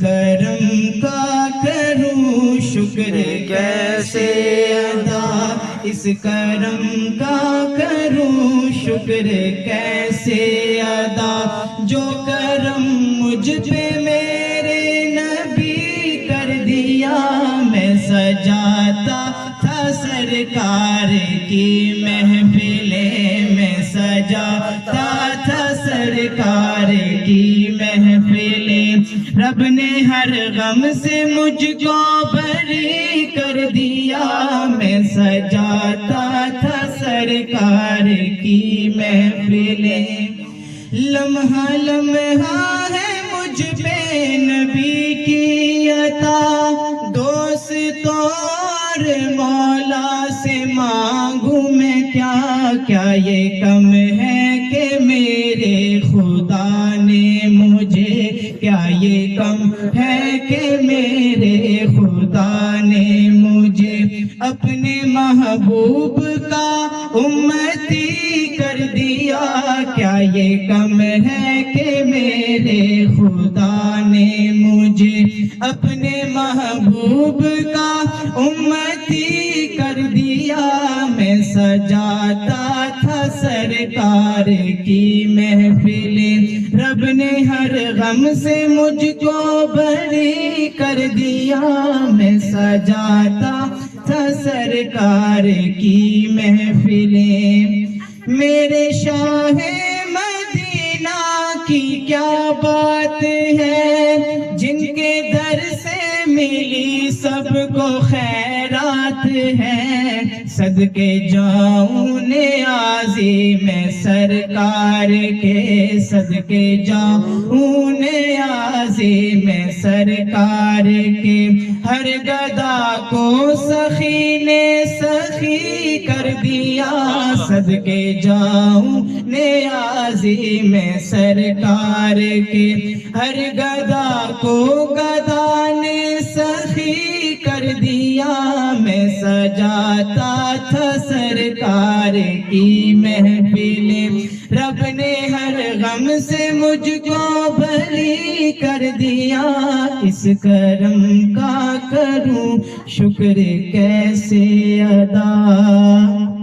کرم کا کروں شکر کیسے ادا، اس کرم کا کروں شکر کیسے ادا، جو کرم مجھ پہ میرے نبی کر دیا، میں سجاتا تھا سرکار کی محفلیں، میں سجاتا تھا سرکار کی محفلیں، رب نے ہر غم سے مجھ کو بری کر دیا، میں سجاتا تھا سرکار کی محفلیں، لمحہ لمحہ ہے مجھ پہ نبی کی عطا، دوست اور مولا سے مانگوں میں کیا کیا، یہ کم ہے کہ میرے خدا نے مجھے، کیا یہ کم ہے کہ میرے خدا نے مجھے اپنے محبوب کا امتی کر دیا، کیا یہ کم ہے کہ میرے خدا نے مجھے اپنے محبوب کا امتی کر دیا، میں سجاتا تھا سرکار کی محفلیں، رب نے ہر غم سے مجھ کو بری کر دیا، میں سجاتا تھا سرکار کی محفلیں، میرے شاہ مدینہ کی کیا بات ہے، جن کے در سے ملی سب کو خیرات ہے، صدقے جاؤں نیازی میں سرکار کے، صدقے جاؤں نیازی میں سرکار کے، ہر گدا کو سخی نے سخی کر دیا، صدقے جاؤں نیازی میں سرکار کے، ہر گدا کو گدا نے سخی کر دیا، میں سجاتا تھا سرکار کی محفلیں، رب نے ہر غم سے مجھ کو بری کر دیا، اس کرم کا کروں شکر کیسے ادا۔